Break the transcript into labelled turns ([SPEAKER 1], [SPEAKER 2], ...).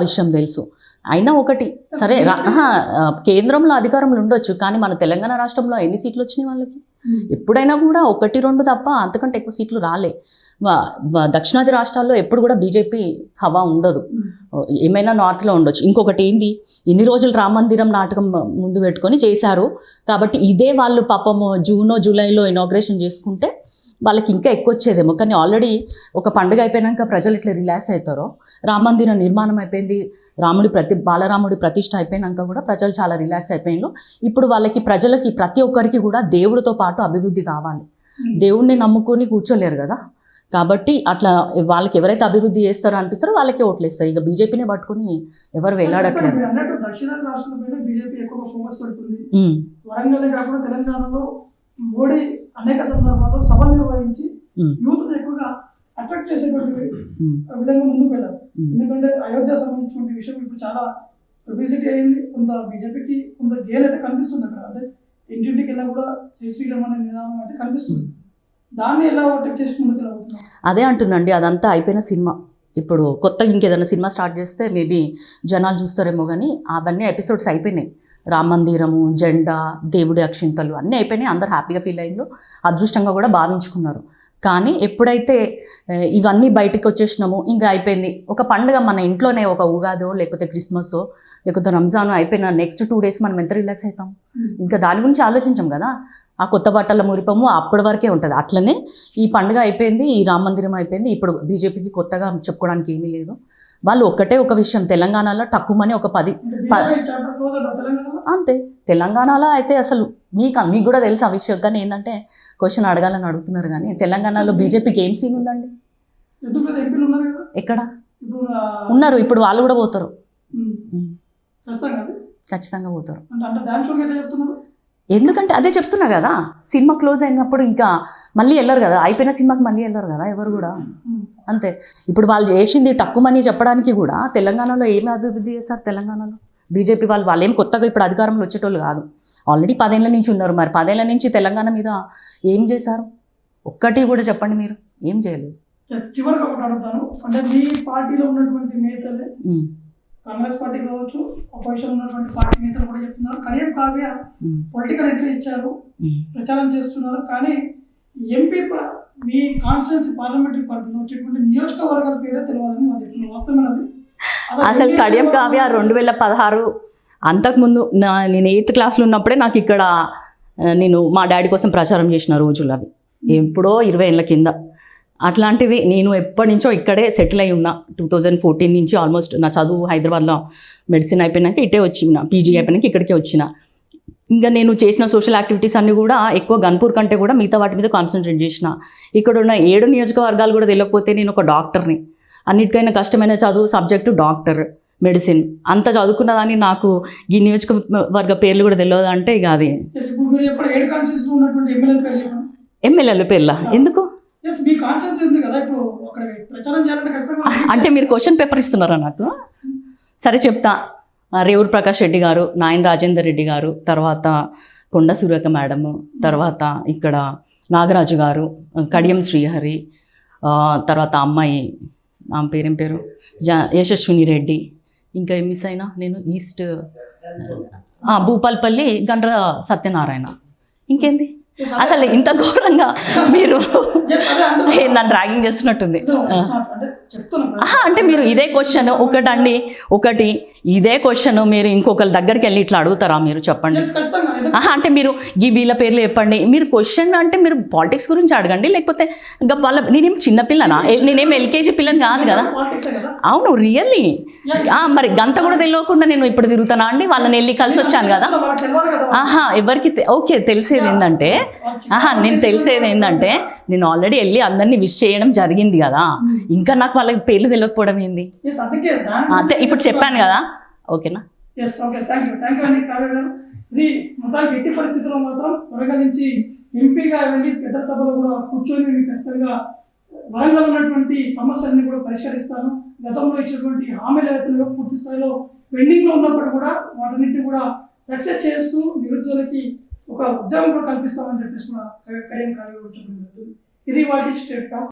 [SPEAKER 1] విషయం తెలుసు. అయినా ఒకటి సరే కేంద్రంలో అధికారంలో ఉండొచ్చు, కానీ మన తెలంగాణ రాష్ట్రంలో ఎన్ని సీట్లు వచ్చినాయి వాళ్ళకి? ఎప్పుడైనా కూడా 1-2 తప్ప అంతకంటే ఎక్కువ సీట్లు రాలే. దక్షిణాది రాష్ట్రాల్లో ఎప్పుడు కూడా బీజేపీ హవా ఉండదు, ఏమైనా నార్త్లో ఉండొచ్చు. ఇంకొకటి ఏంది, ఇన్ని రోజులు రామ మందిరం నాటకం ముందు పెట్టుకొని చేశారు కాబట్టి ఇదే వాళ్ళు పాపము జూనో జూలైలో ఇనాగ్రేషన్ చేసుకుంటే వాళ్ళకి ఇంకా ఎక్కువ వచ్చేదేమో. కానీ ఆల్రెడీ ఒక పండుగ అయిపోయాక ప్రజలు ఇట్లా రిలాక్స్ అవుతారో, రామ మందిరం నిర్మాణం అయిపోయింది, బాలరాముడి ప్రతిష్ఠ అయిపోయినాక కూడా ప్రజలు చాలా రిలాక్స్ అయిపోయినారు. ఇప్పుడు వాళ్ళకి ప్రజలకి ప్రతి ఒక్కరికి కూడా దేవుడితో పాటు అభివృద్ధి కావాలి. దేవుడిని నమ్ముకొని కూర్చోలేరు కదా, కాబట్టి అట్లా వాళ్ళకి ఎవరైతే అభివృద్ధి చేస్తారో అనిపిస్తారో వాళ్ళకే ఓట్లు వేస్తారు. ఇక బీజేపీనే పట్టుకుని ఎవరు వెళ్ళాడట్లేదు.
[SPEAKER 2] మోడీ అనేక సందర్భాల్లో సభలు నిర్వహించి యూత్ ఎక్కువగా అట్రాక్ట్ చేసేటువంటి విధంగా ముందుకు వెళ్ళారు. ఎందుకంటే అయోధ్య సంబంధించిన విషయం ఇప్పుడు చాలా పబ్లిసిటీ అయింది. కొంత బీజేపీకి కొంత గేల్ అయితే కనిపిస్తుంది అక్కడ. అంటే ఇంటింటికి వెళ్ళా కూడా జై శ్రీరామ్ అనే నినాదం అయితే కనిపిస్తుంది. దాన్ని ఎలా ఓవర్టేక్ చేసి ముందుకు వెళ్ళబోతున్నారు?
[SPEAKER 1] అదే అంటుందండి, అదంతా అయిపోయిన సినిమా. ఇప్పుడు కొత్తగా ఇంకేదైనా సినిమా స్టార్ట్ చేస్తే మేబీ జనాలు చూస్తారేమో, కానీ అవన్నీ ఎపిసోడ్స్ అయిపోయినాయి. రామ మందిరము, జెండా, దేవుడి అక్షింతలు అన్నీ అయిపోయినాయి. అందరు హ్యాపీగా ఫీల్ అయ్యిండ్రు, అదృష్టంగా కూడా భావించుకున్నారు. కానీ ఎప్పుడైతే ఇవన్నీ బయటకు వచ్చేసినామో ఇంకా అయిపోయింది. ఒక పండుగ మన ఇంట్లోనే ఒక ఉగాదో లేకపోతే క్రిస్మస్ లేకపోతే రంజాన్ అయిపోయిన నెక్స్ట్ 2 days మనం ఎంత రిలాక్స్ అవుతాం? ఇంకా దాని గురించి ఆలోచించాం కదా. ఆ కొత్త బట్టల మురిపము అప్పటి వరకే ఉంటుంది. అట్లనే ఈ పండుగ అయిపోయింది, ఈ రామ మందిరం అయిపోయింది. ఇప్పుడు బీజేపీకి కొత్తగా చెప్పుకోవడానికి ఏమీ లేదు. వాళ్ళు ఒక్కటే ఒక విషయం, తెలంగాణలో తక్కువని ఒక 10 అంతే. తెలంగాణలో అయితే అసలు మీకు కూడా తెలుసు ఆ విషయం, కానీ ఏంటంటే క్వశ్చన్ అడగాలని అడుగుతున్నారు. కానీ తెలంగాణలో బీజేపీకి ఏం సీన్ ఉందండి? ఎక్కడ ఉన్నారు? ఇప్పుడు వాళ్ళు కూడా పోతారు, ఖచ్చితంగా పోతారు. ఎందుకంటే అదే చెప్తున్నా కదా, సినిమా క్లోజ్ అయినప్పుడు ఇంకా మళ్ళీ వెళ్ళరు కదా, అయిపోయిన సినిమాకి మళ్ళీ వెళ్ళరు కదా ఎవరు కూడా. అంతే. ఇప్పుడు వాళ్ళు చేసింది తక్కువని చెప్పడానికి కూడా తెలంగాణలో ఏమి అభివృద్ధి చేస్తారు? తెలంగాణలో బీజేపీ వాళ్ళు ఏం కొత్తగా ఇప్పుడు అధికారంలో వచ్చేటోళ్ళు కాదు, ఆల్రెడీ 10 ఏళ్ల నుంచి ఉన్నారు. మరి 10 ఏళ్ల నుంచి తెలంగాణ మీద ఏం చేశారు? ఒక్కటి కూడా చెప్పండి, మీరు ఏం చేయలేదు.
[SPEAKER 2] చివరికి ఒకటి అడుగుతాను, అంటే మీ పార్టీలో ఉన్నటువంటి నేతలే, కాంగ్రెస్ పార్టీ కావచ్చు, అపోజిషన్ ఉన్నటువంటి పార్టీ నేతలు కూడా చెప్తున్నారు కడియం కావ్య పొలిటికల్ ఎంట్రీ ఇచ్చారు, ప్రచారం చేస్తున్నారు. కానీ ఎంపీ మీ కాన్స్టిట్యున్సీ పార్లమెంటరీ పరిధిలో వచ్చేటువంటి నియోజకవర్గాల పేరే తెలియదని వాళ్ళు చెప్తున్నారు. వాస్తవమైనది
[SPEAKER 1] అసలు కడియం కావ్య 2016 అంతకుముందు నేను 8th క్లాస్లో ఉన్నప్పుడే నాకు ఇక్కడ నేను మా డాడీ కోసం ప్రచారం చేసిన రోజులు అవి, ఎప్పుడో 20 ఏళ్ళ కింద. అట్లాంటిది నేను ఎప్పటి నుంచో ఇక్కడే సెటిల్ అయి ఉన్నా. 2014 నుంచి ఆల్మోస్ట్ నా చదువు హైదరాబాద్లో మెడిసిన్ అయిపోయినాక ఇటే వచ్చిన, పీజీ అయిపోయినాక ఇక్కడికే వచ్చిన. ఇంకా నేను చేసిన సోషల్ యాక్టివిటీస్ అన్నీ కూడా ఎక్కువ గన్పూర్ కంటే కూడా మిగతా వాటి మీద కాన్సన్ట్రేట్ చేసిన. ఇక్కడ ఉన్న 7 నియోజకవర్గాలు కూడా తెలియకపోతే నేను ఒక డాక్టర్ని, అన్నిటికైనా కష్టమైన చదువు సబ్జెక్టు డాక్టర్, మెడిసిన్, అంత చదువుకున్నదాన్ని నాకు ఈ నియోజకవర్గ పేర్లు కూడా తెలియదు అంటే ఇక అది ఎమ్మెల్యేల పేర్లా ఎందుకు అంటే మీరు క్వశ్చన్ పేపర్ ఇస్తున్నారా నాకు? సరే చెప్తా. రేవూరు ప్రకాష్ రెడ్డి గారు, నాయన్ రాజేందర్ రెడ్డి గారు, తర్వాత కొండ సురేఖ మేడము, తర్వాత ఇక్కడ నాగరాజు గారు, కడియం శ్రీహరి, తర్వాత అమ్మాయి ఆమె పేరేం పేరు యశస్విని రెడ్డి, ఇంకా ఏం మిస్ అయినా నేను ఈస్ట్ భూపాల్పల్లి గండ్ర సత్యనారాయణ. ఇంకేంది అసలు ఇంత ఘోరంగా మీరు నన్ను ర్యాగింగ్ చేస్తున్నట్టుంది. అంటే మీరు ఇదే క్వశ్చన్ ఒకటి ఇదే క్వశ్చన్ మీరు ఇంకొకరి దగ్గరికి వెళ్ళి ఇట్లా అడుగుతారా? మీరు చెప్పండి. అంటే మీరు ఈ వీళ్ళ పేర్లు చెప్పండి. మీరు క్వశ్చన్ అంటే మీరు పాలిటిక్స్ గురించి అడగండి, లేకపోతే నేనేం చిన్నపిల్లనా? నేనేం LKG పిల్లని కాదు కదా. అవును, రియల్లీ. మరి గంత కూడా తెలియకుండా నేను ఇప్పుడు తిరుగుతానా అండి? వాళ్ళని వెళ్ళి కలిసి వచ్చాను కదా. ఎవరికి ఓకే తెలిసేది ఏంటంటే నేను ఆల్రెడీ వెళ్ళి అందరినీ విష్ చేయడం జరిగింది కదా, ఇంకా నాకు వాళ్ళకి పేర్లు తెలియకపోవడం ఏంది? అంతే, ఇప్పుడు చెప్పాను కదా. ఓకేనా?
[SPEAKER 2] ఇది మొత్తానికి ఎట్టి పరిస్థితుల్లో మాత్రం వరంగల్ నుంచి ఎంపీగా వెళ్ళి పెద్ద సభలో కూడా కూర్చొని ఖచ్చితంగా వరంగల్ ఉన్నటువంటి సమస్యల్ని కూడా పరిష్కరిస్తాను, గతంలో ఇచ్చినటువంటి హామీల ఏవైతే పూర్తి స్థాయిలో పెండింగ్ లో ఉన్నప్పుడు కూడా వాటన్నిటిని కూడా సక్సెస్ చేస్తూ నిరుద్యోగులకి ఒక ఉద్యోగం కూడా కల్పిస్తామని చెప్పేసి కూడా కడియం కావ్య. ఇది వాటి స్టేట్ టాప్.